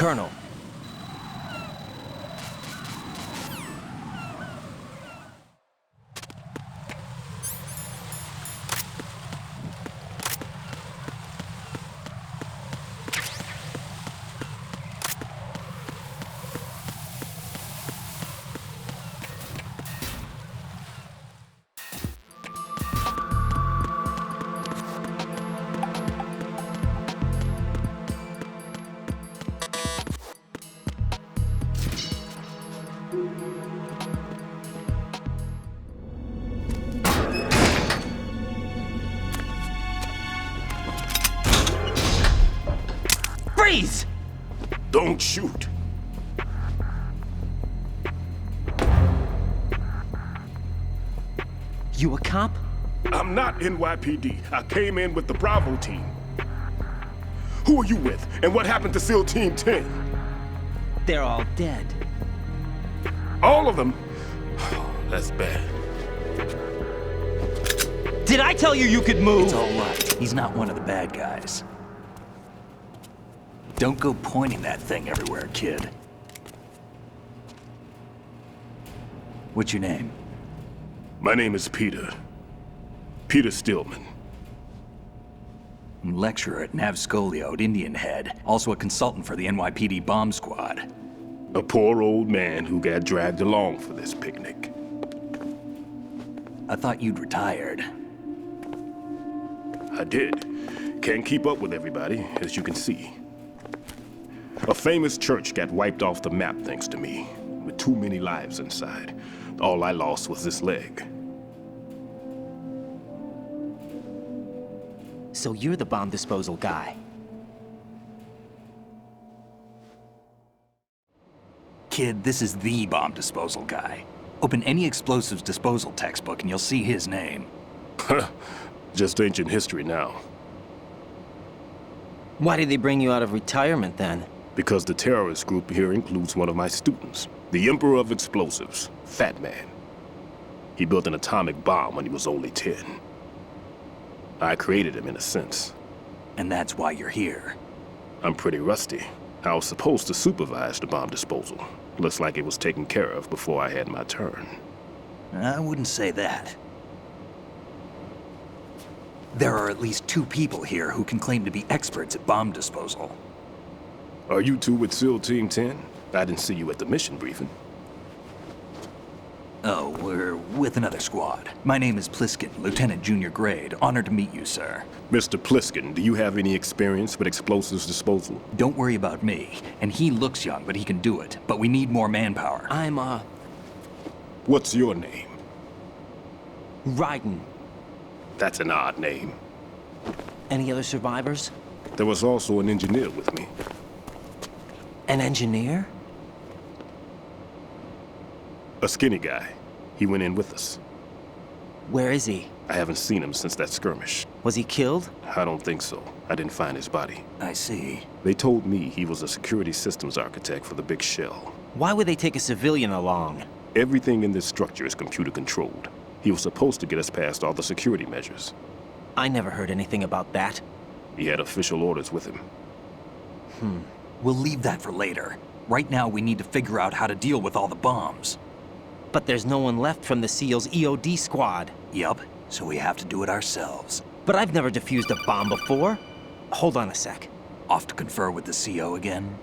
Colonel. Freeze! Don't shoot. You a cop? I'm not NYPD. I came in with the Bravo team. Who are you with? And what happened to SEAL Team 10? They're all dead. All of them? That's bad. Did I tell you you could move? It's all right. He's not one of the bad guys. Don't go pointing that thing everywhere, kid. What's your name? My name is Peter. Peter Stillman. Lecturer at Navscolio at Indian Head. Also a consultant for the NYPD bomb squad. A poor old man who got dragged along for this picnic. I thought you'd retired. I did. Can't keep up with everybody, as you can see. A famous church got wiped off the map thanks to me, with too many lives inside. All I lost was this leg. So you're the bomb disposal guy. Kid, this is the bomb disposal guy. Open any explosives disposal textbook and you'll see his name. Just ancient history now. Why did they bring you out of retirement then? Because the terrorist group here includes one of my students, the Emperor of Explosives, Fat Man. He built an atomic bomb when he was only 10. I created him in a sense. And that's why you're here. I'm pretty rusty. I was supposed to supervise the bomb disposal. Looks like it was taken care of before I had my turn. I wouldn't say that. There are at least 2 people here who can claim to be experts at bomb disposal. Are you two with SEAL Team 10? I didn't see you at the mission briefing. Oh, we're with another squad. My name is Pliskin, Lieutenant Junior Grade. Honored to meet you, sir. Mr. Pliskin, do you have any experience with explosives disposal? Don't worry about me. And he looks young, but he can do it. But we need more manpower. I'm, What's your name? Raiden. That's an odd name. Any other survivors? There was also an engineer with me. An engineer? A skinny guy. He went in with us. Where is he? I haven't seen him since that skirmish. Was he killed? I don't think so. I didn't find his body. I see. They told me he was a security systems architect for the big shell. Why would they take a civilian along? Everything in this structure is computer controlled. He was supposed to get us past all the security measures. I never heard anything about that. He had official orders with him. We'll leave that for later. Right now, we need to figure out how to deal with all the bombs. But there's no one left from the SEAL's EOD squad. Yup, so we have to do it ourselves. But I've never defused a bomb before. Hold on a sec. Off to confer with the CO again?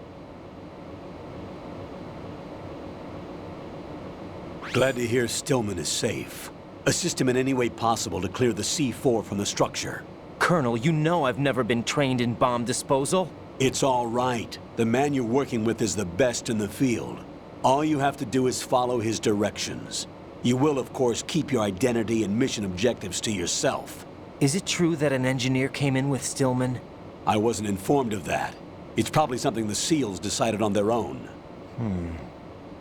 Glad to hear Stillman is safe. Assist him in any way possible to clear the C4 from the structure. Colonel, you know I've never been trained in bomb disposal. It's all right. The man you're working with is the best in the field. All you have to do is follow his directions. You will, of course, keep your identity and mission objectives to yourself. Is it true that an engineer came in with Stillman? I wasn't informed of that. It's probably something the SEALs decided on their own.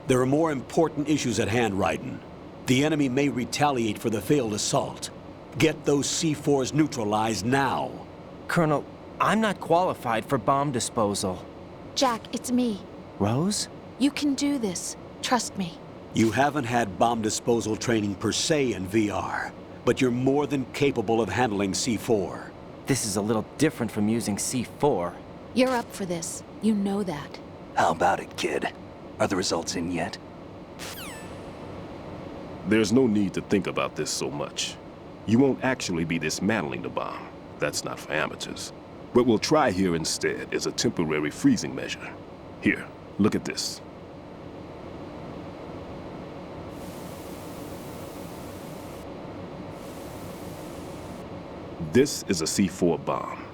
There are more important issues at hand, Raiden. The enemy may retaliate for the failed assault. Get those C4s neutralized now. Colonel, I'm not qualified for bomb disposal. Jack, it's me. Rose? You can do this. Trust me. You haven't had bomb disposal training per se in VR, but you're more than capable of handling C4. This is a little different from using C4. You're up for this. You know that. How about it, kid? Are the results in yet? There's no need to think about this so much. You won't actually be dismantling the bomb. That's not for amateurs. What we'll try here instead is a temporary freezing measure. Here, look at this. This is a C4 bomb.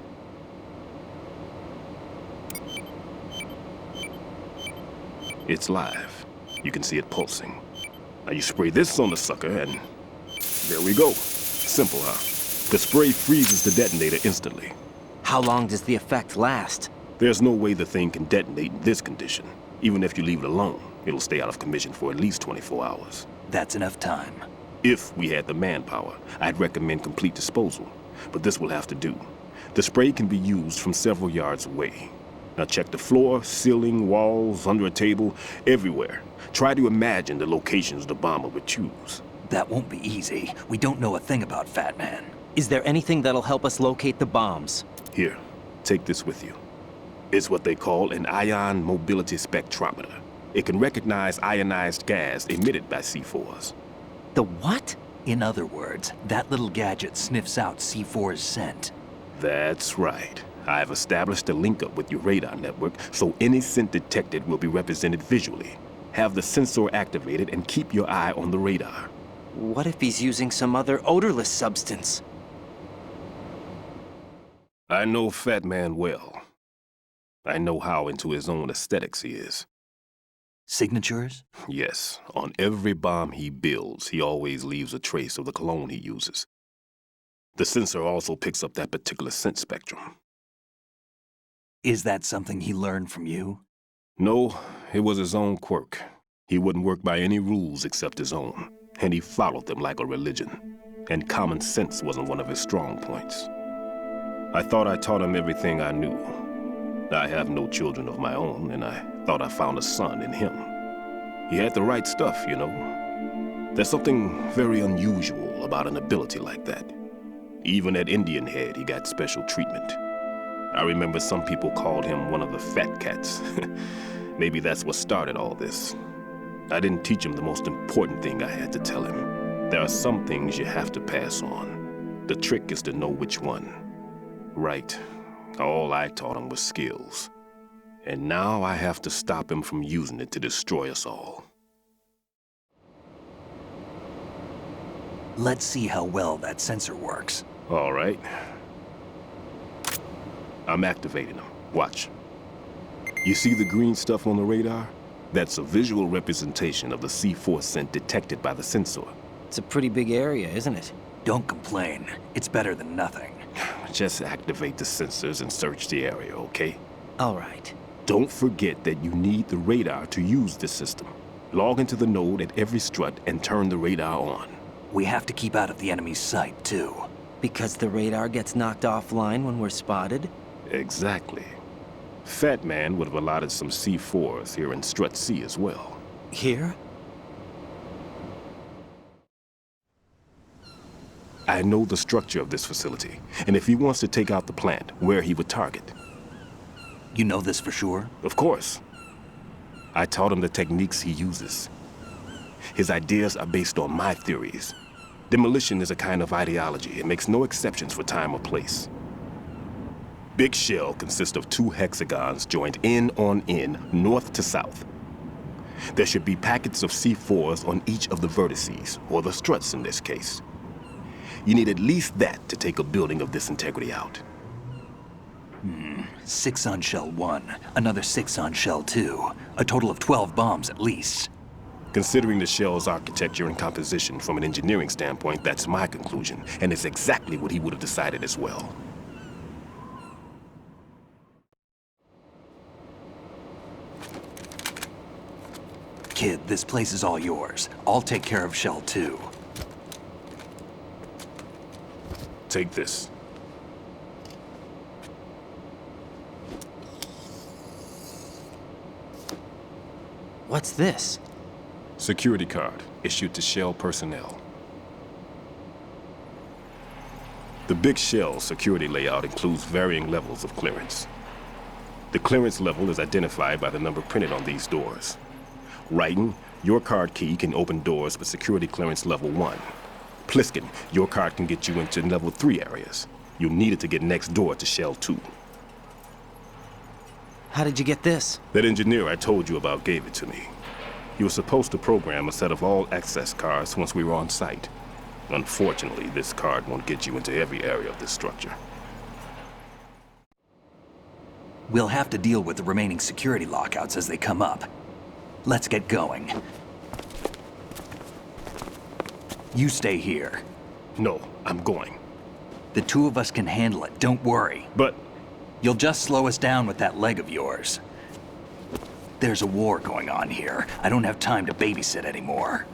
It's live. You can see it pulsing. Now you spray this on the sucker and there we go. Simple, huh? The spray freezes the detonator instantly. How long does the effect last? There's no way the thing can detonate in this condition. Even if you leave it alone, it'll stay out of commission for at least 24 hours. That's enough time. If we had the manpower, I'd recommend complete disposal. But this will have to do. The spray can be used from several yards away. Now check the floor, ceiling, walls, under a table, everywhere. Try to imagine the locations the bomber would choose. That won't be easy. We don't know a thing about Fat Man. Is there anything that'll help us locate the bombs? Here, take this with you. It's what they call an ion mobility spectrometer. It can recognize ionized gas emitted by C4s. The what? In other words, that little gadget sniffs out C4's scent. That's right. I've established a link-up with your radar network, so any scent detected will be represented visually. Have the sensor activated and keep your eye on the radar. What if he's using some other odorless substance? I know Fat Man well. I know how into his own aesthetics he is. Signatures? Yes, on every bomb he builds, he always leaves a trace of the cologne he uses. The sensor also picks up that particular scent spectrum. Is that something he learned from you? No, it was his own quirk. He wouldn't work by any rules except his own, and he followed them like a religion. And common sense wasn't one of his strong points. I thought I taught him everything I knew. I have no children of my own, and I thought I found a son in him. He had the right stuff, you know. There's something very unusual about an ability like that. Even at Indian Head, he got special treatment. I remember some people called him one of the fat cats. Maybe that's what started all this. I didn't teach him the most important thing I had to tell him. There are some things you have to pass on. The trick is to know which one. Right. All I taught him was skills. And now I have to stop him from using it to destroy us all. Let's see how well that sensor works. All right. I'm activating them. Watch. You see the green stuff on the radar? That's a visual representation of the C4 scent detected by the sensor. It's a pretty big area, isn't it? Don't complain. It's better than nothing. Just activate the sensors and search the area, okay? All right. Don't forget that you need the radar to use this system. Log into the node at every strut and turn the radar on. We have to keep out of the enemy's sight, too. Because the radar gets knocked offline when we're spotted? Exactly. Fat Man would have allotted some C4s here in Strut C as well. Here? I know the structure of this facility, and if he wants to take out the plant, where he would target. You know this for sure? Of course. I taught him the techniques he uses. His ideas are based on my theories. Demolition is a kind of ideology. It makes no exceptions for time or place. Big Shell consists of 2 hexagons joined end on end, north to south. There should be packets of C4s on each of the vertices, or the struts in this case. You need at least that to take a building of this integrity out. 6 on Shell 1, another 6 on Shell 2. A total of 12 bombs at least. Considering the shell's architecture and composition from an engineering standpoint, that's my conclusion, and it's exactly what he would have decided as well. Kid, this place is all yours. I'll take care of Shell 2. Take this. What's this? Security card issued to Shell personnel. The Big Shell security layout includes varying levels of clearance. The clearance level is identified by the number printed on these doors. Raiden, your card key can open doors with security clearance level 1. Pliskin, your card can get you into level 3 areas. You'll need it to get next door to Shell 2. How did you get this? That engineer I told you about gave it to me. He was supposed to program a set of all access cards once we were on site. Unfortunately, this card won't get you into every area of this structure. We'll have to deal with the remaining security lockouts as they come up. Let's get going. You stay here. No, I'm going. The two of us can handle it, don't worry. But You'll just slow us down with that leg of yours. There's a war going on here. I don't have time to babysit anymore.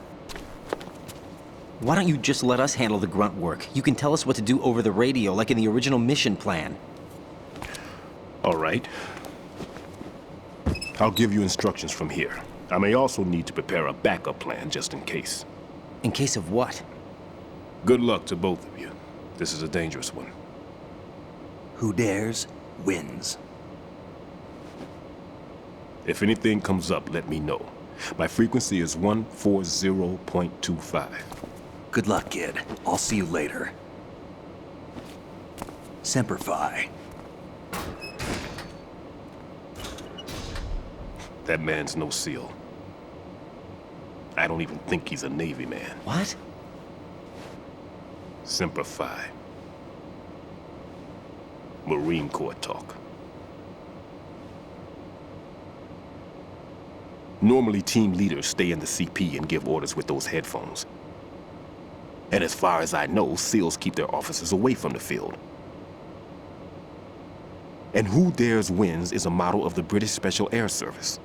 Why don't you just let us handle the grunt work? You can tell us what to do over the radio, like in the original mission plan. all right. I'll give you instructions from here. I may also need to prepare a backup plan just in case. In case of what? Good luck to both of you. This is a dangerous one. Who dares, wins. If anything comes up, let me know. My frequency is 140.25. Good luck, kid. I'll see you later. Semper Fi. That man's no SEAL. I don't even think he's a Navy man. What? Semper Fi. Marine Corps talk. Normally, team leaders stay in the CP and give orders with those headphones. And as far as I know, SEALs keep their officers away from the field. And Who Dares Wins is a model of the British Special Air Service.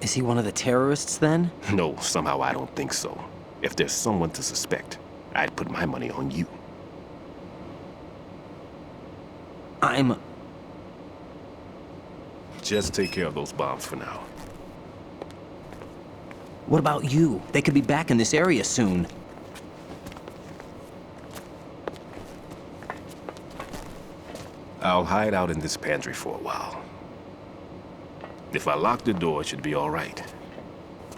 Is he one of the terrorists, then? No, somehow I don't think so. If there's someone to suspect, I'd put my money on you. Just take care of those bombs for now. What about you? They could be back in this area soon. I'll hide out in this pantry for a while. If I lock the door, it should be all right.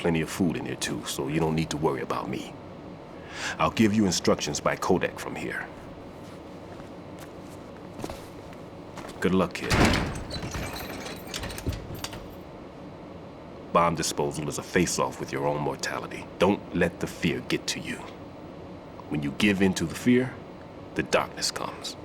Plenty of food in here too, so you don't need to worry about me. I'll give you instructions by codec from here. Good luck, kid. Bomb disposal is a face-off with your own mortality. Don't let the fear get to you. When you give in to the fear, the darkness comes.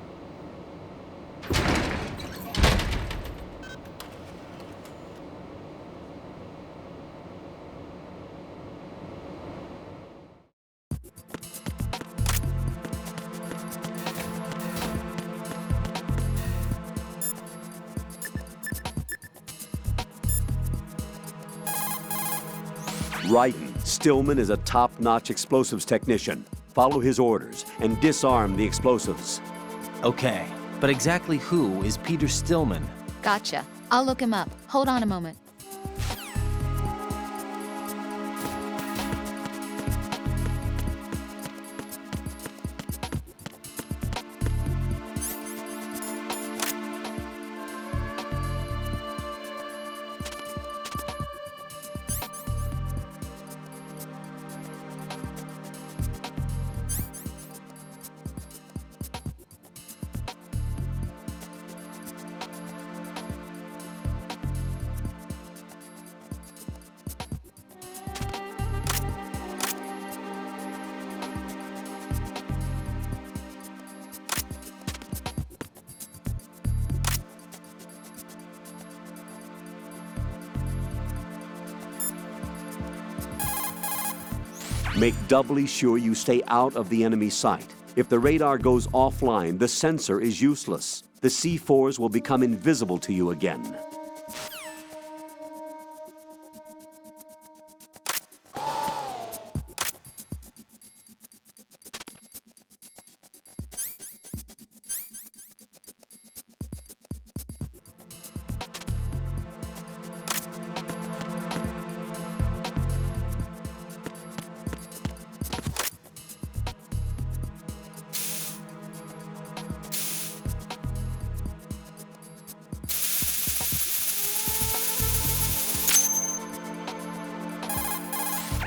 Raiden, Stillman is a top-notch explosives technician. Follow his orders and disarm the explosives. Okay, but exactly who is Peter Stillman? Gotcha. I'll look him up. Hold on a moment. Make doubly sure you stay out of the enemy sight. If the radar goes offline, the sensor is useless. The C4s will become invisible to you again.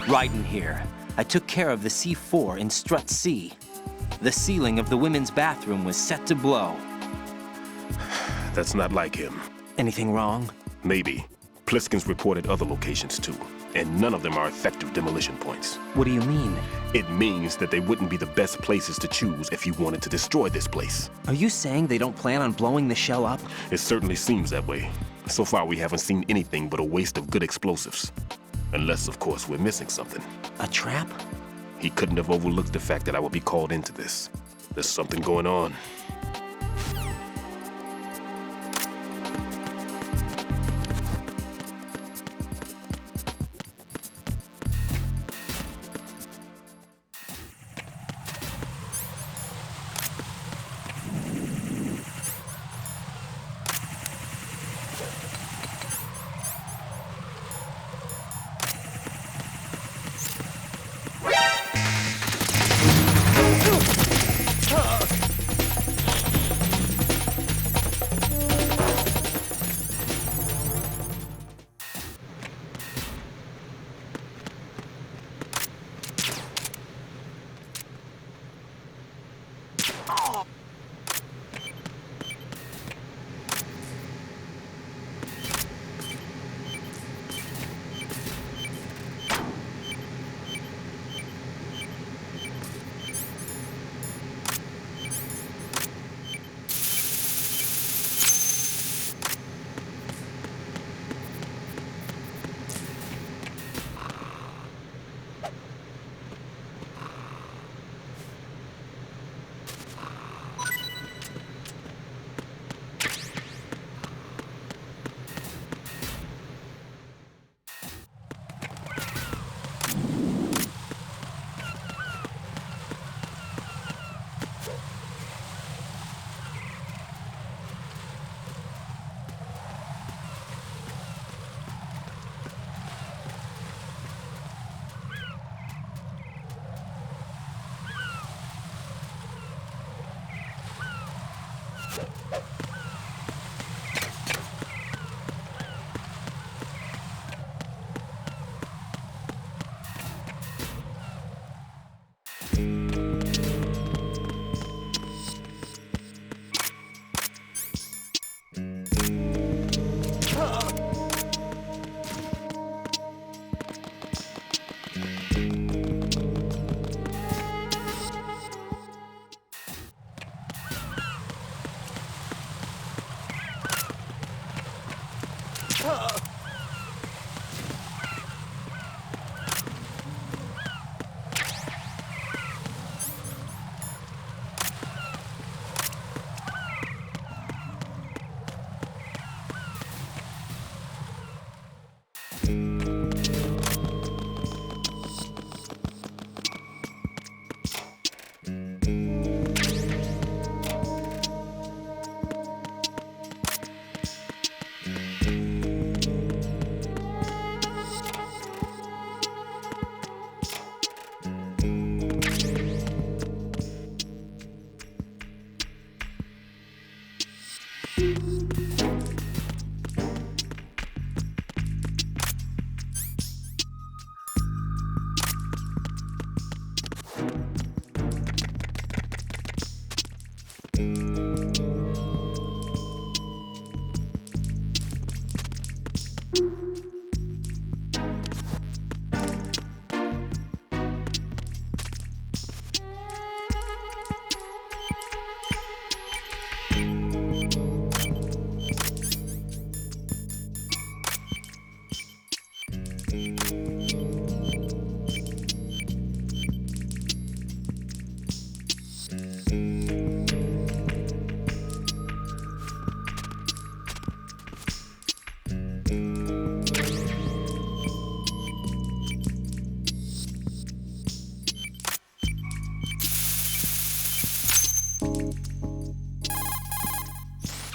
Raiden here. I took care of the C4 in Strut C. The ceiling of the women's bathroom was set to blow. That's not like him. Anything wrong? Maybe. Pliskin's reported other locations too, and none of them are effective demolition points. What do you mean? It means that they wouldn't be the best places to choose if you wanted to destroy this place. Are you saying they don't plan on blowing the shell up? It certainly seems that way. So far, we haven't seen anything but a waste of good explosives. Unless, of course, we're missing something. A trap? He couldn't have overlooked the fact that I would be called into this. There's something going on.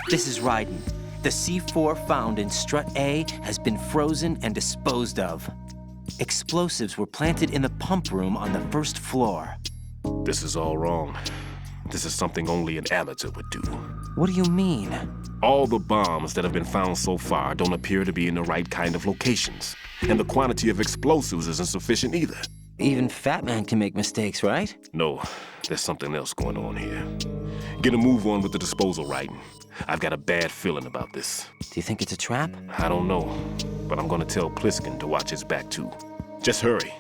This is Raiden. The C4 found in Strut A has been frozen and disposed of. Explosives were planted in the pump room on the first floor. This is all wrong. This is something only an amateur would do. What do you mean? All the bombs that have been found so far don't appear to be in the right kind of locations. And the quantity of explosives isn't sufficient either. Even Fat Man can make mistakes, right? No, there's something else going on here. Get a move on with the disposal, Raiden. I've got a bad feeling about this. Do you think it's a trap? I don't know, but I'm gonna tell Pliskin to watch his back too. Just hurry.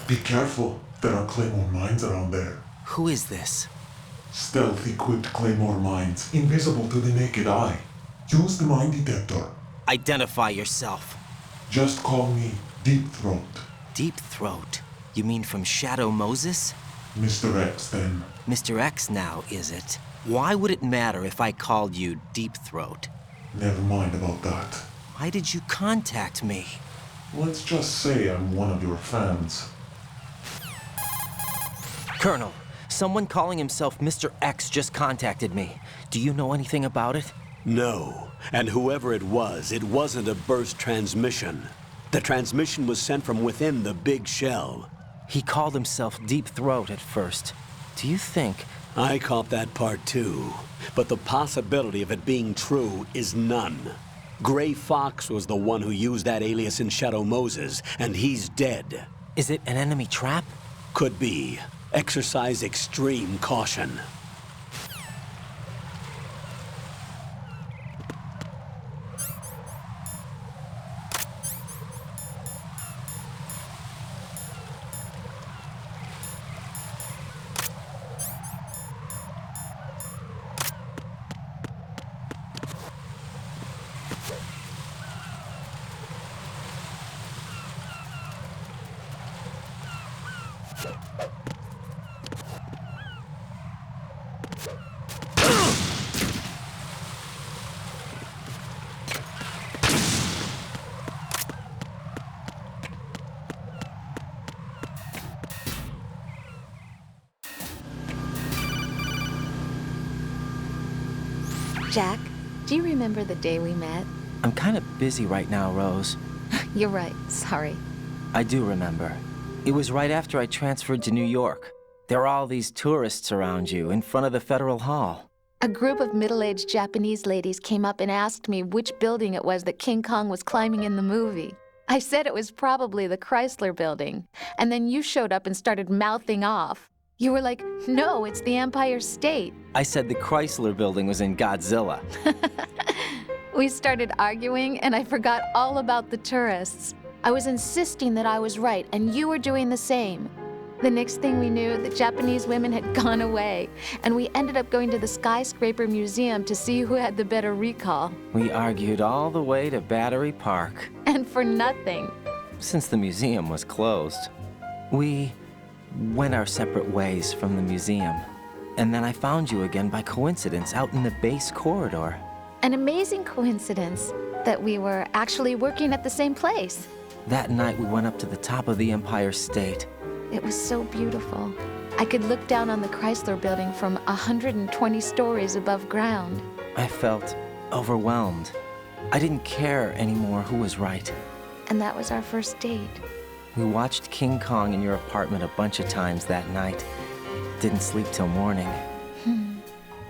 Be careful, there are Claymore mines around there. Who is this? Stealth-equipped Claymore mines, invisible to the naked eye. Use the mine detector. Identify yourself. Just call me Deep Throat. Deep Throat? You mean from Shadow Moses? Mr. X, then. Mr. X now, is it? Why would it matter if I called you Deep Throat? Never mind about that. Why did you contact me? Let's just say I'm one of your fans. Colonel, someone calling himself Mr. X just contacted me. Do you know anything about it? No. And whoever it wasn't a burst transmission. The transmission was sent from within the big shell. He called himself Deep Throat at first. Do you think... I caught that part too. But the possibility of it being true is none. Gray Fox was the one who used that alias in Shadow Moses, and he's dead. Is it an enemy trap? Could be. Exercise extreme caution. Jack, do you remember the day we met? I'm kind of busy right now, Rose. You're right. Sorry. I do remember. It was right after I transferred to New York. There were all these tourists around you in front of the Federal Hall. A group of middle-aged Japanese ladies came up and asked me which building it was that King Kong was climbing in the movie. I said it was probably the Chrysler Building, and then you showed up and started mouthing off. You were like, no, it's the Empire State. I said the Chrysler Building was in Godzilla. We started arguing, and I forgot all about the tourists. I was insisting that I was right, and you were doing the same. The next thing we knew, the Japanese women had gone away, and we ended up going to the Skyscraper Museum to see who had the better recall. We argued all the way to Battery Park. And for nothing. Since the museum was closed, we went our separate ways from the museum. And then I found you again by coincidence out in the base corridor. An amazing coincidence that we were actually working at the same place. That night we went up to the top of the Empire State. It was so beautiful. I could look down on the Chrysler Building from 120 stories above ground. I felt overwhelmed. I didn't care anymore who was right. And that was our first date. We watched King Kong in your apartment a bunch of times that night. Didn't sleep till morning.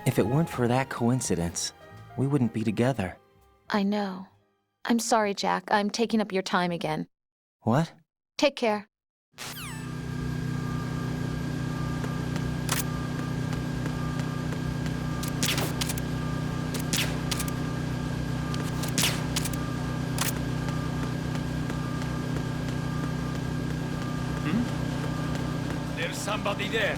If it weren't for that coincidence, we wouldn't be together. I know. I'm sorry, Jack. I'm taking up your time again. What? Take care. There's somebody there.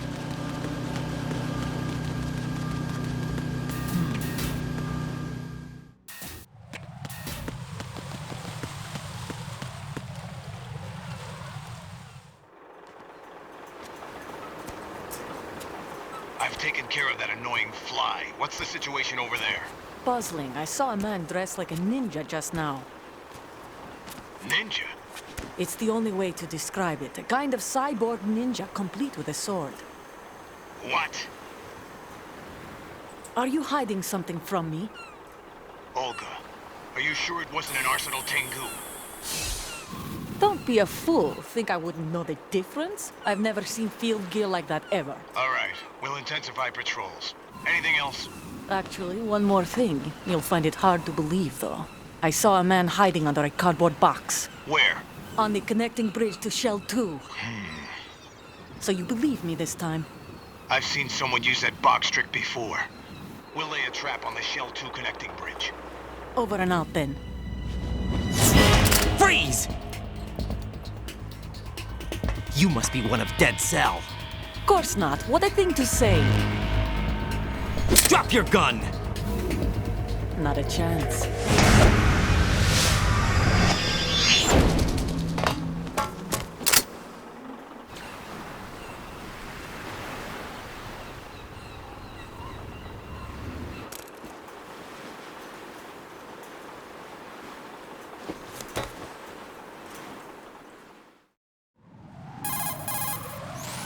I've taken care of that annoying fly. What's the situation over there? Puzzling. I saw a man dressed like a ninja just now. Ninja? It's the only way to describe it. A kind of cyborg ninja, complete with a sword. What? Are you hiding something from me? Olga, are you sure it wasn't an Arsenal Tengu? Don't be a fool. Think I wouldn't know the difference? I've never seen field gear like that ever. All right, we'll intensify patrols. Anything else? Actually, one more thing. You'll find it hard to believe, though. I saw a man hiding under a cardboard box. Where? On the connecting bridge to Shell 2. So you believe me this time? I've seen someone use that box trick before. We'll lay a trap on the Shell 2 connecting bridge. Over and out, then. Freeze! You must be one of Dead Cell. Of course not. What a thing to say. Drop your gun! Not a chance.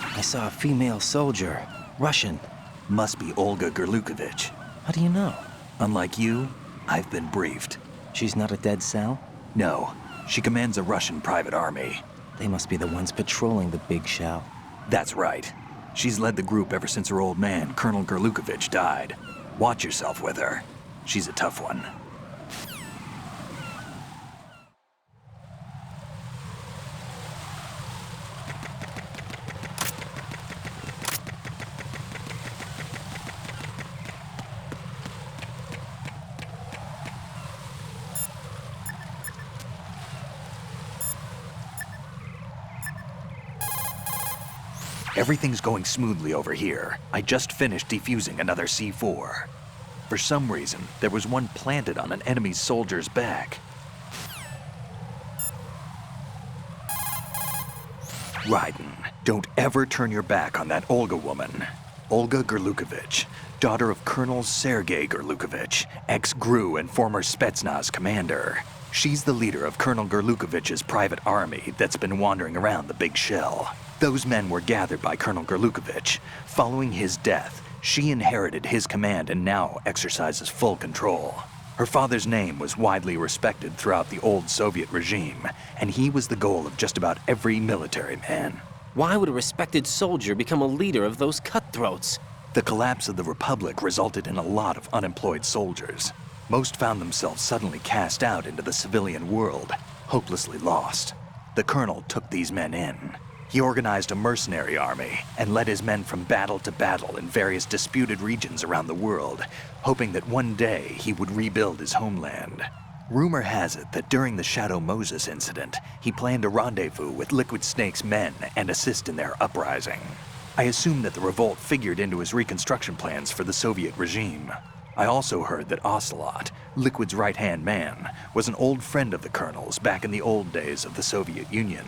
I saw a female soldier, Russian. Must be Olga Gurlukovich. How do you know? Unlike you, I've been briefed. She's not a Dead Cell? No, she commands a Russian private army. They must be the ones patrolling the Big Shell. That's right. She's led the group ever since her old man, Colonel Gurlukovich, died. Watch yourself with her. She's a tough one. Everything's going smoothly over here. I just finished defusing another C4. For some reason, there was one planted on an enemy soldier's back. Raiden, don't ever turn your back on that Olga woman. Olga Gurlukovich, daughter of Colonel Sergei Gurlukovich, ex-GRU and former Spetsnaz commander. She's the leader of Colonel Gurlukovich's private army that's been wandering around the Big Shell. Those men were gathered by Colonel Gurlukovich. Following his death, she inherited his command and now exercises full control. Her father's name was widely respected throughout the old Soviet regime, and he was the goal of just about every military man. Why would a respected soldier become a leader of those cutthroats? The collapse of the Republic resulted in a lot of unemployed soldiers. Most found themselves suddenly cast out into the civilian world, hopelessly lost. The colonel took these men in. He organized a mercenary army and led his men from battle to battle in various disputed regions around the world, hoping that one day he would rebuild his homeland. Rumor has it that during the Shadow Moses incident, he planned a rendezvous with Liquid Snake's men and assist in their uprising. I assume that the revolt figured into his reconstruction plans for the Soviet regime. I also heard that Ocelot, Liquid's right-hand man, was an old friend of the colonel's back in the old days of the Soviet Union.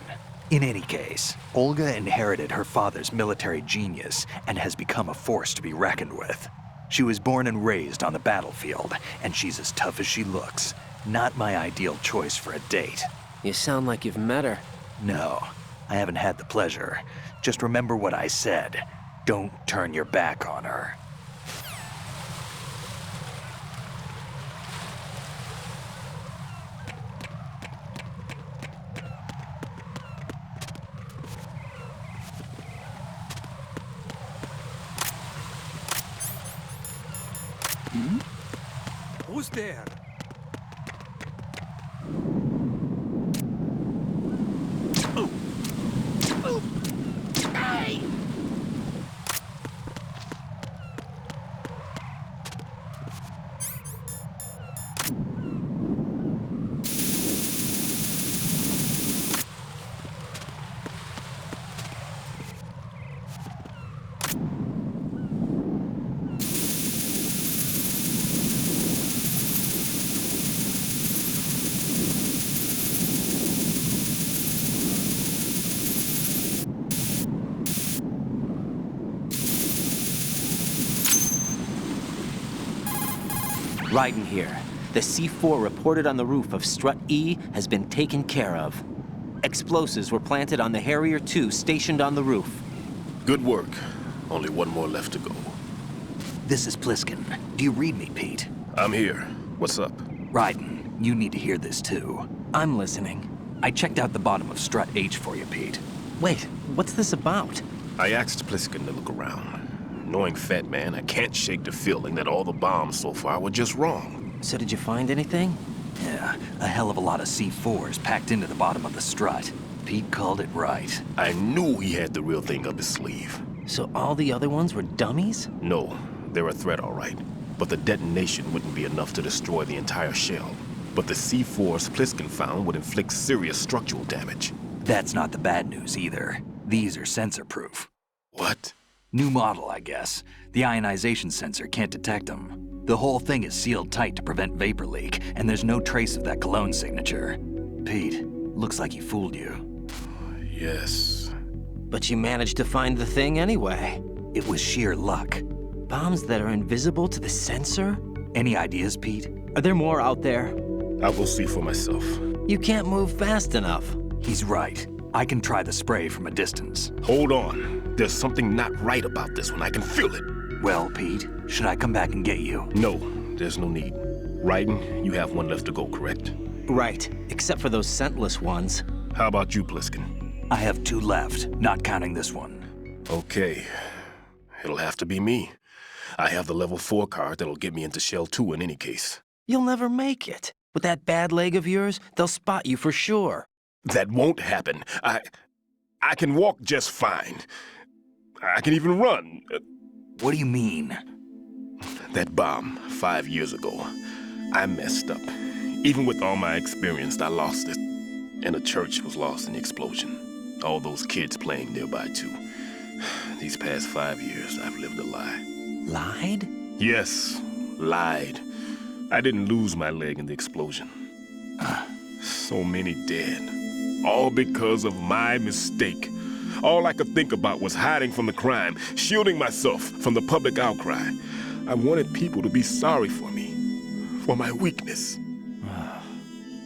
In any case, Olga inherited her father's military genius and has become a force to be reckoned with. She was born and raised on the battlefield, and she's as tough as she looks. Not my ideal choice for a date. You sound like you've met her. No, I haven't had the pleasure. Just remember what I said. Don't turn your back on her. Who's there? Raiden here. The C4 reported on the roof of Strut E has been taken care of. Explosives were planted on the Harrier 2 stationed on the roof. Good work. Only one more left to go. This is Pliskin. Do you read me, Pete? I'm here. What's up? Raiden, you need to hear this too. I'm listening. I checked out the bottom of Strut H for you, Pete. Wait, what's this about? I asked Pliskin to look around. Knowing Fat Man, I can't shake the feeling that all the bombs so far were just wrong. So did you find anything? Yeah, a hell of a lot of C4s packed into the bottom of the strut. Pete called it right. I knew he had the real thing up his sleeve. So all the other ones were dummies? No, they're a threat, all right. But the detonation wouldn't be enough to destroy the entire shell. But the C4s Pliskin found would inflict serious structural damage. That's not the bad news either. These are sensor-proof. What? New model, I guess. The ionization sensor can't detect them. The whole thing is sealed tight to prevent vapor leak, and there's no trace of that cologne signature. Pete, looks like he fooled you. Yes. But you managed to find the thing anyway. It was sheer luck. Bombs that are invisible to the sensor? Any ideas, Pete? Are there more out there? I'll go see for myself. You can't move fast enough. He's right. I can try the spray from a distance. Hold on. There's something not right about this one. I can feel it. Well, Pete, should I come back and get you? No, there's no need. Raiden, you have one left to go, correct? Right, except for those scentless ones. How about you, Pliskin? I have 2 left, not counting this one. Okay. It'll have to be me. I have the level 4 card that'll get me into Shell 2 in any case. You'll never make it. With that bad leg of yours, they'll spot you for sure. That won't happen. I can walk just fine. I can even run. What do you mean? That bomb 5 years ago, I messed up. Even with all my experience, I lost it. And the church was lost in the explosion. All those kids playing nearby, too. These past 5 years, I've lived a lie. Lied? Yes, lied. I didn't lose my leg in the explosion. So many dead. All because of my mistake. All I could think about was hiding from the crime, shielding myself from the public outcry. I wanted people to be sorry for me, for my weakness.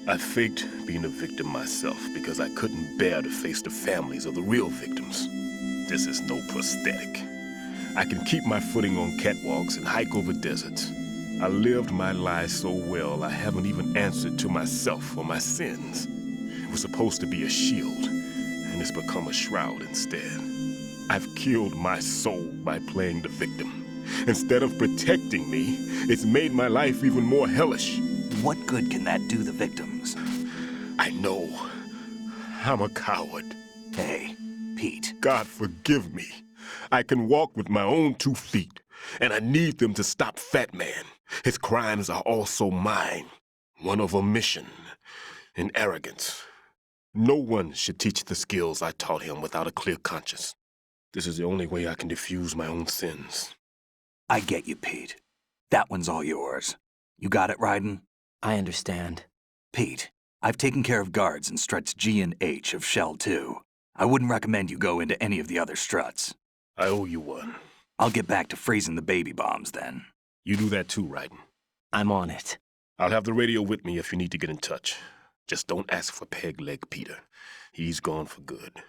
I faked being a victim myself because I couldn't bear to face the families of the real victims. This is no prosthetic. I can keep my footing on catwalks and hike over deserts. I lived my life so well, I haven't even answered to myself for my sins. It was supposed to be a shield, and it's become a shroud instead. I've killed my soul by playing the victim. Instead of protecting me, it's made my life even more hellish. What good can that do the victims? I know. I'm a coward. Hey, Pete. God forgive me. I can walk with my own 2 feet, and I need them to stop Fat Man. His crimes are also mine. One of omission and arrogance. No one should teach the skills I taught him without a clear conscience. This is the only way I can diffuse my own sins. I get you, Pete. That one's all yours. You got it, Raiden? I understand. Pete, I've taken care of guards in struts G and H of Shell 2. I wouldn't recommend you go into any of the other struts. I owe you one. I'll get back to freezing the baby bombs then. You do that too, Raiden. I'm on it. I'll have the radio with me if you need to get in touch. Just don't ask for Peg Leg Peter. He's gone for good.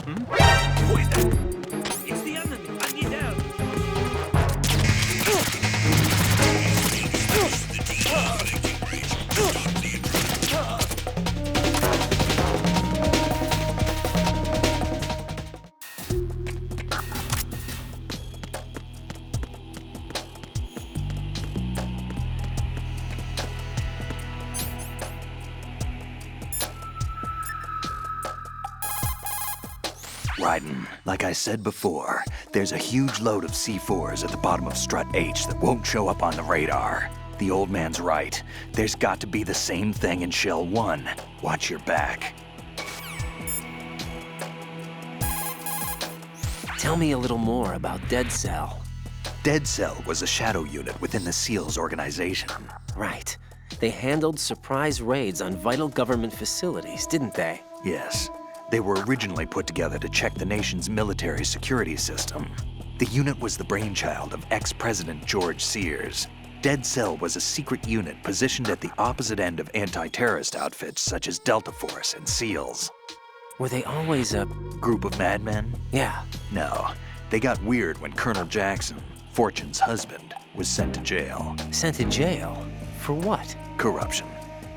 Who is that? It's the enemy. I need help. Raiden, like I said before, there's a huge load of C4s at the bottom of Strut H that won't show up on the radar. The old man's right. There's got to be the same thing in Shell 1. Watch your back. Tell me a little more about Dead Cell. Dead Cell was a shadow unit within the SEALs organization. Right. They handled surprise raids on vital government facilities, didn't they? Yes. They were originally put together to check the nation's military security system. The unit was the brainchild of ex-President George Sears. Dead Cell was a secret unit positioned at the opposite end of anti-terrorist outfits such as Delta Force and SEALs. Were they always a group of madmen? Yeah. No. They got weird when Colonel Jackson, Fortune's husband, was sent to jail. Sent to jail? For what? Corruption.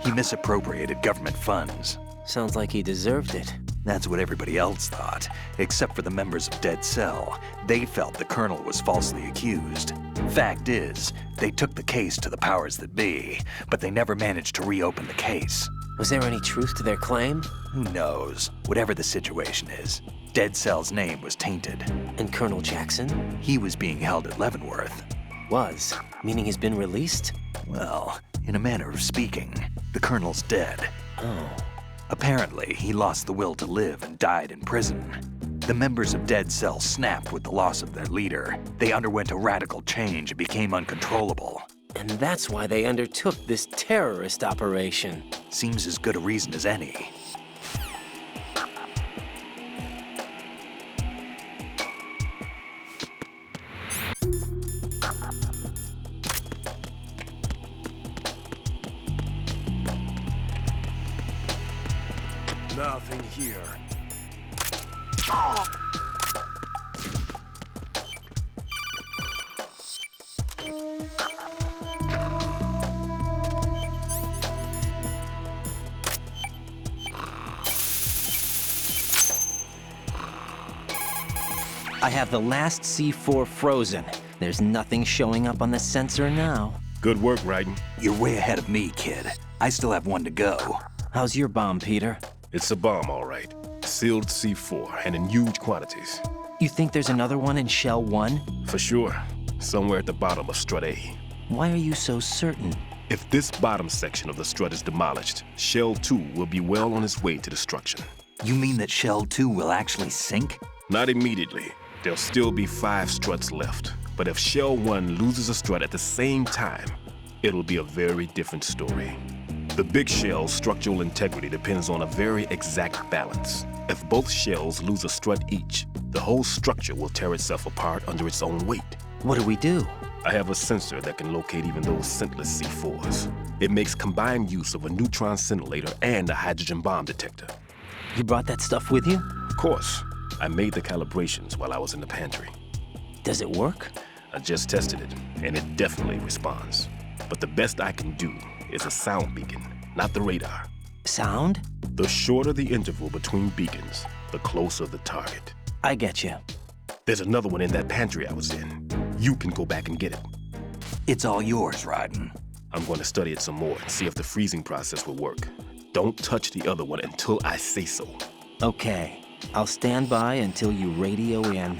He misappropriated government funds. Sounds like he deserved it. That's what everybody else thought, except for the members of Dead Cell. They felt the colonel was falsely accused. Fact is, they took the case to the powers that be, but they never managed to reopen the case. Was there any truth to their claim? Who knows? Whatever the situation is, Dead Cell's name was tainted. And Colonel Jackson? He was being held at Leavenworth. Was? Meaning he's been released? Well, in a manner of speaking, the colonel's dead. Oh. Apparently, he lost the will to live and died in prison. The members of Dead Cell snapped with the loss of their leader. They underwent a radical change and became uncontrollable. And that's why they undertook this terrorist operation. Seems as good a reason as any. Nothing here. I have the last C4 frozen. There's nothing showing up on the sensor now. Good work, Raiden. You're way ahead of me, kid. I still have one to go. How's your bomb, Peter? It's a bomb, all right. Sealed C4, and in huge quantities. You think there's another one in Shell 1? For sure. Somewhere at the bottom of Strut A. Why are you so certain? If this bottom section of the strut is demolished, Shell 2 will be well on its way to destruction. You mean that Shell 2 will actually sink? Not immediately. There'll still be 5 struts left. But if Shell 1 loses a strut at the same time, it'll be a very different story. The big shell's structural integrity depends on a very exact balance. If both shells lose a strut each, the whole structure will tear itself apart under its own weight. What do we do? I have a sensor that can locate even those scentless C4s. It makes combined use of a neutron scintillator and a hydrogen bomb detector. You brought that stuff with you? Of course, I made the calibrations while I was in the pantry. Does it work? I just tested it, and it definitely responds. But the best I can do is a sound beacon, not the radar. Sound? The shorter the interval between beacons, the closer the target. I get you. There's another one in that pantry I was in. You can go back and get it. It's all yours, Raiden. I'm going to study it some more and see if the freezing process will work. Don't touch the other one until I say so. Okay. I'll stand by until you radio in.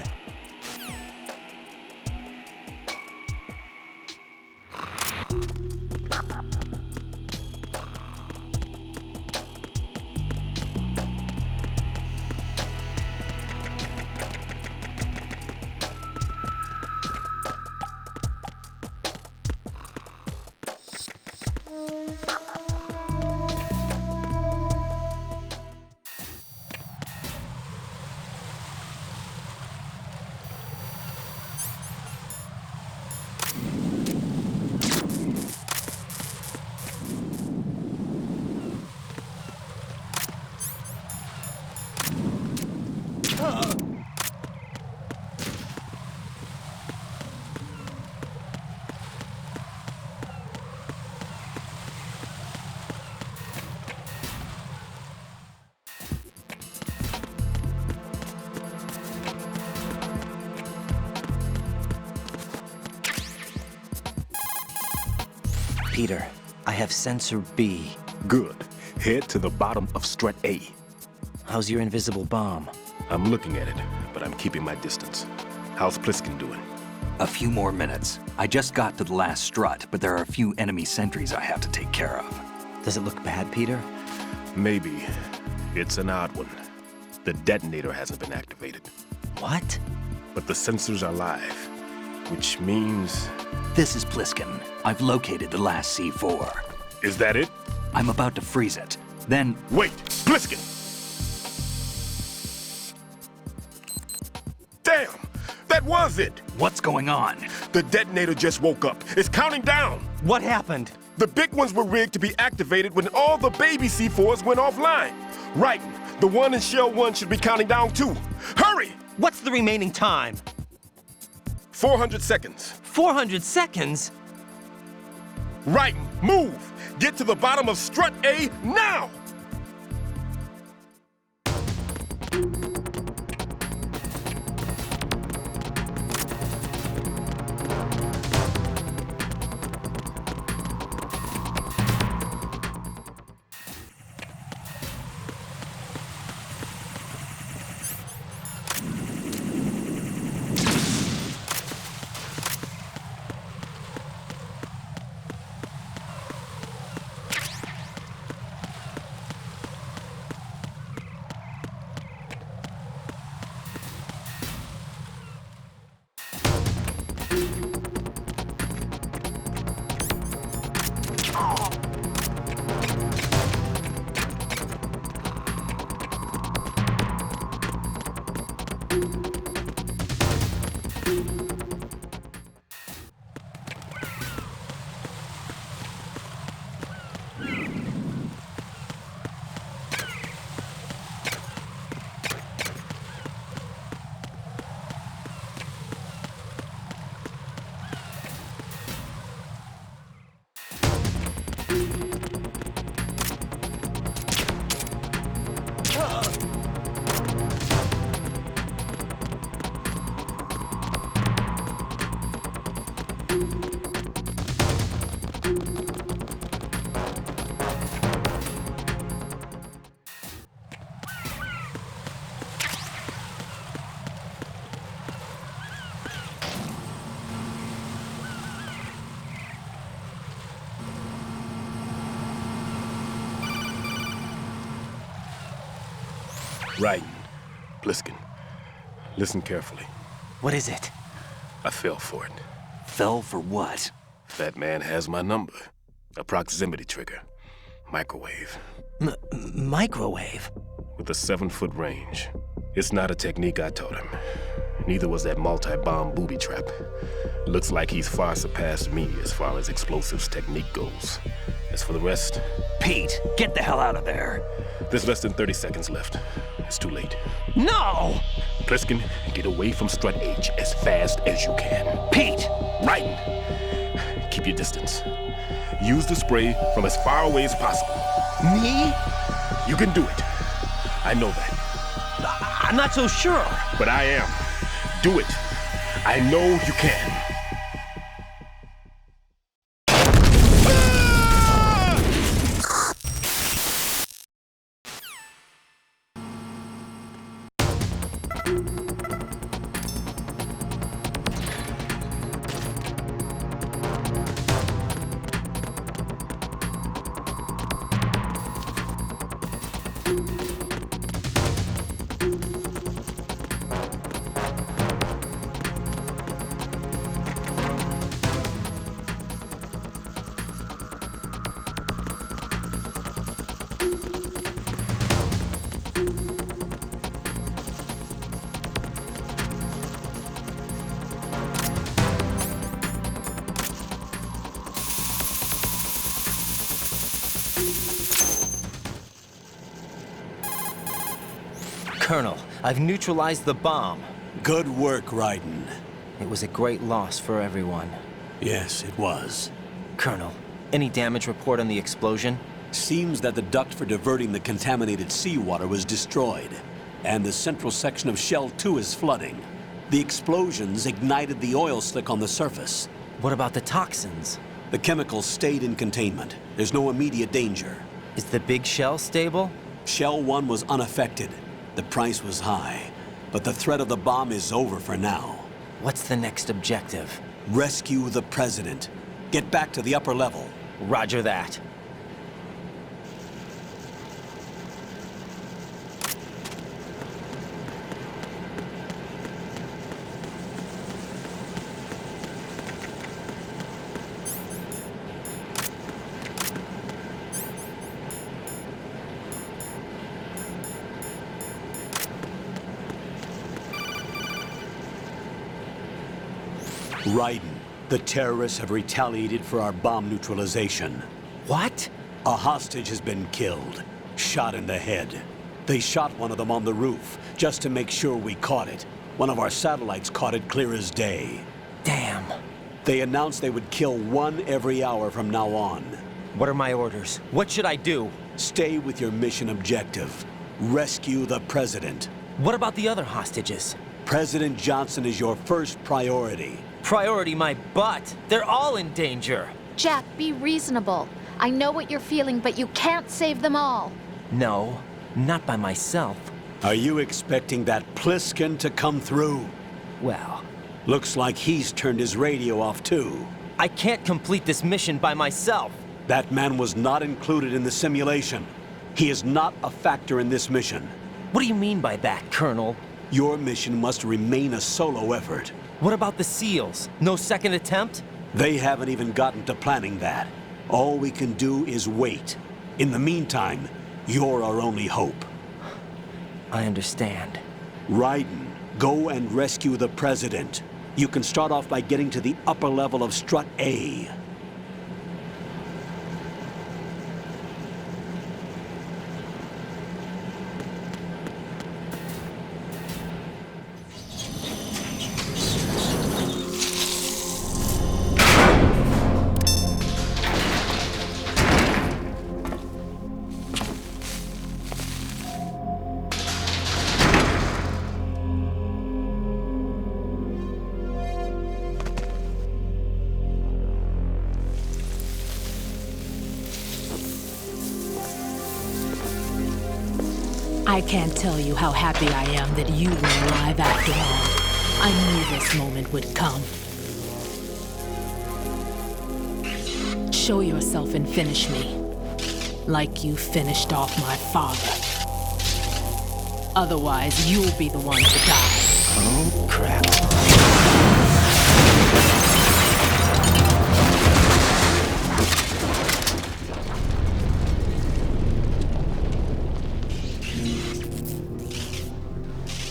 Peter, I have sensor B. Good. Head to the bottom of Strut A. How's your invisible bomb? I'm looking at it, but I'm keeping my distance. How's Pliskin doing? A few more minutes. I just got to the last strut, but there are a few enemy sentries I have to take care of. Does it look bad, Peter? Maybe. It's an odd one. The detonator hasn't been activated. What? But the sensors are live, which means... This is Pliskin. I've located the last C4. Is that it? I'm about to freeze it. Then... Wait! Pliskin! Damn! That was it! What's going on? The detonator just woke up. It's counting down! What happened? The big ones were rigged to be activated when all the baby C4s went offline. Right. The one in Shell 1 should be counting down too. Hurry! What's the remaining time? 400 seconds. 400 seconds? Right. Move! Get to the bottom of Strut A now! Raiden, Pliskin, listen carefully. What is it? I fell for it. Fell for what? Fat Man has my number. A proximity trigger. Microwave. Microwave? With a 7-foot range. It's not a technique I taught him. Neither was that multi-bomb booby trap. Looks like he's far surpassed me as far as explosives technique goes. As for the rest... Pete, get the hell out of there. There's less than 30 seconds left. It's too late. No! Pliskin, get away from Strut H as fast as you can. Pete! Raiden, keep your distance. Use the spray from as far away as possible. Me? You can do it. I know that. I'm not so sure. But I am. Do it. I know you can. Colonel, I've neutralized the bomb. Good work, Raiden. It was a great loss for everyone. Yes, it was. Colonel, any damage report on the explosion? Seems that the duct for diverting the contaminated seawater was destroyed, and the central section of Shell 2 is flooding. The explosions ignited the oil slick on the surface. What about the toxins? The chemicals stayed in containment. There's no immediate danger. Is the big shell stable? Shell 1 was unaffected. The price was high, but the threat of the bomb is over for now. What's the next objective? Rescue the President. Get back to the upper level. Roger that. Raiden, the terrorists have retaliated for our bomb neutralization. What? A hostage has been killed, shot in the head. They shot one of them on the roof, just to make sure we caught it. One of our satellites caught it clear as day. Damn. They announced they would kill one every hour from now on. What are my orders? What should I do? Stay with your mission objective. Rescue the President. What about the other hostages? President Johnson is your first priority. Priority my butt. They're all in danger. Jack, be reasonable. I know what you're feeling, but you can't save them all. No, not by myself. Are you expecting that Pliskin to come through? Well, looks like he's turned his radio off too. I can't complete this mission by myself. That man was not included in the simulation. He is not a factor in this mission. What do you mean by that, Colonel? Your mission must remain a solo effort. What about the SEALs? No second attempt? They haven't even gotten to planning that. All we can do is wait. In the meantime, you're our only hope. I understand. Raiden, go and rescue the President. You can start off by getting to the upper level of Strut A. I can't tell you how happy I am that you were alive after all. I knew this moment would come. Show yourself and finish me, like you finished off my father. Otherwise, you'll be the one to die. Oh, crap.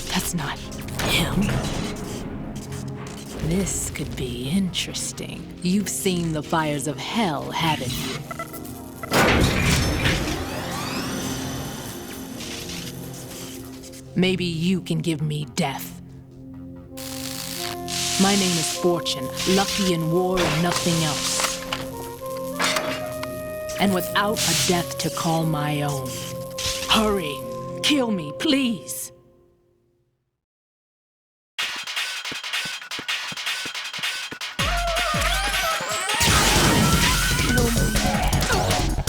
That's not him. This could be interesting. You've seen the fires of hell, haven't you? Maybe you can give me death. My name is Fortune, lucky in war and nothing else. And without a death to call my own. Hurry, kill me, please.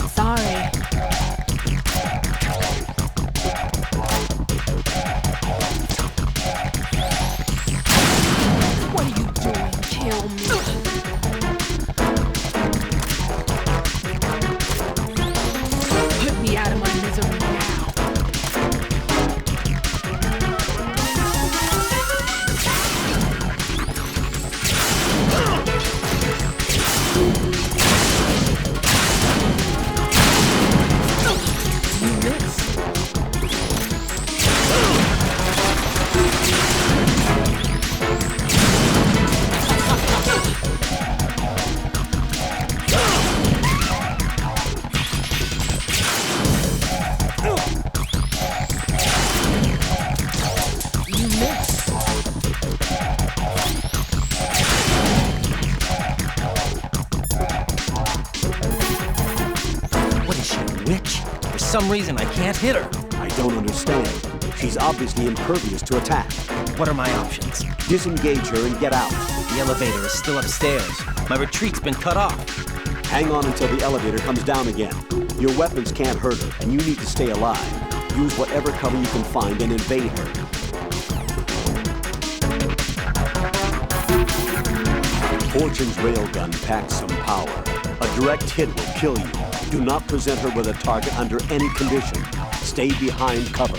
Sorry. What are you doing? Kill me. Put me out of my misery now. For some reason, I can't hit her. I don't understand. She's obviously impervious to attack. What are my options? Disengage her and get out. The elevator is still upstairs. My retreat's been cut off. Hang on until the elevator comes down again. Your weapons can't hurt her, and you need to stay alive. Use whatever cover you can find and invade her. Fortune's railgun packs some power. A direct hit will kill you. Do not present her with a target under any condition. Stay behind cover.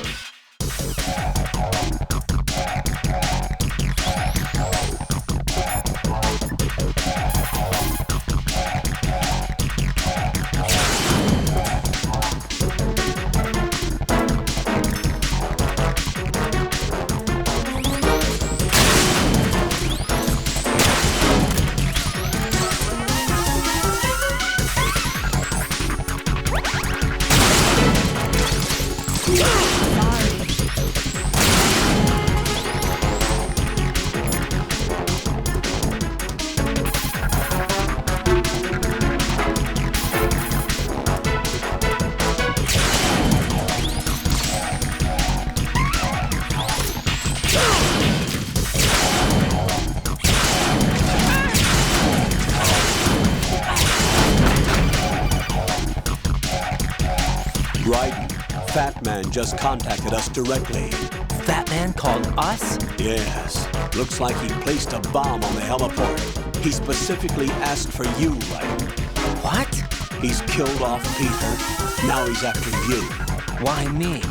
Raiden, Fat Man just contacted us directly. Fat Man called us? Yes. Looks like he placed a bomb on the heliport. He specifically asked for you, Raiden. What? He's killed off Peter. Now he's after you. Why me?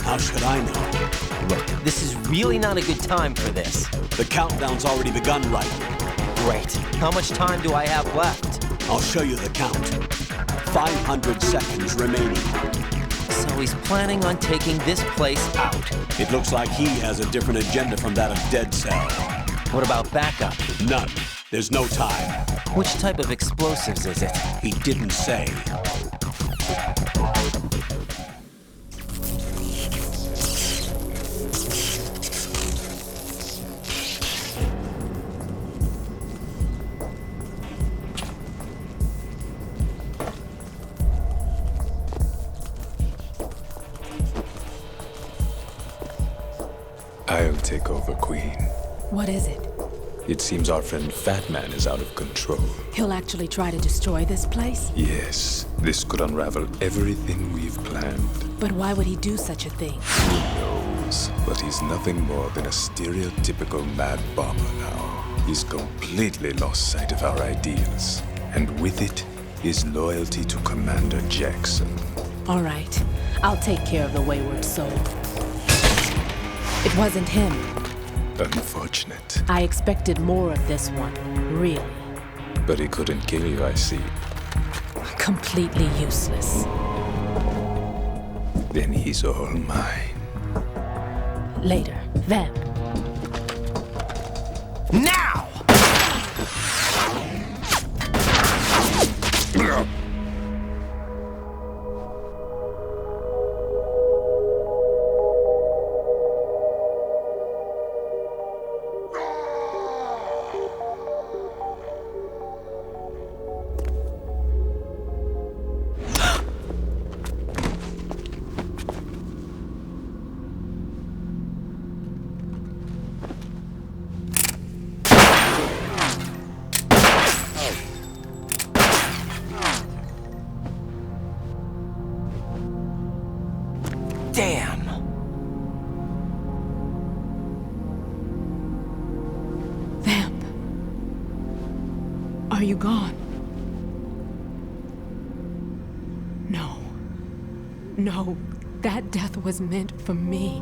How should I know? Look, this is really not a good time for this. The countdown's already begun, Raiden. Great. How much time do I have left? I'll show you the count. 500 seconds remaining. So he's planning on taking this place out. It looks like he has a different agenda from that of Dead Cell. What about backup? None. There's no time. Which type of explosives is it? He didn't say. I'll take over, Queen. What is it? It seems our friend Fat Man is out of control. He'll actually try to destroy this place? Yes, this could unravel everything we've planned. But why would he do such a thing? Who knows? But he's nothing more than a stereotypical mad bomber now. He's completely lost sight of our ideals. And with it, his loyalty to Commander Jackson. All right. I'll take care of the wayward soul. It wasn't him. Unfortunate. I expected more of this one, really. But he couldn't kill you, I see. Completely useless. Then he's all mine. Later, then. Now! Damn! Vamp. Are you gone? No. No, that death was meant for me.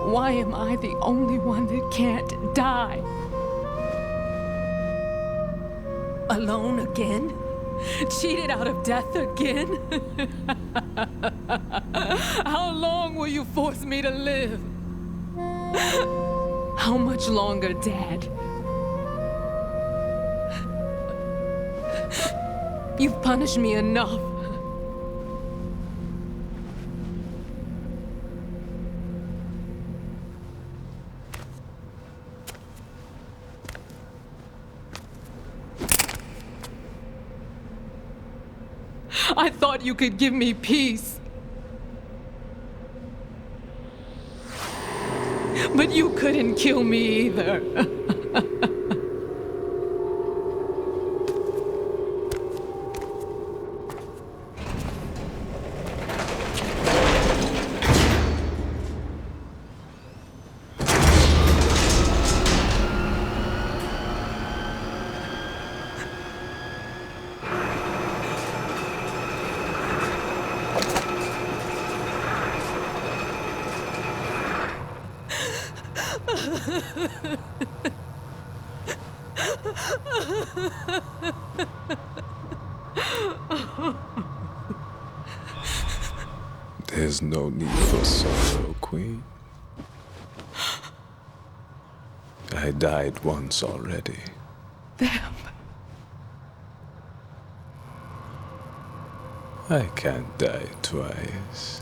Why am I the only one that can't die? Alone again? Cheated out of death again? How long will you force me to live? How much longer, Dad? You've punished me enough. I thought you could give me peace. But you couldn't kill me either. There's no need for sorrow, Queen. I died once already. Vamp. I can't die twice.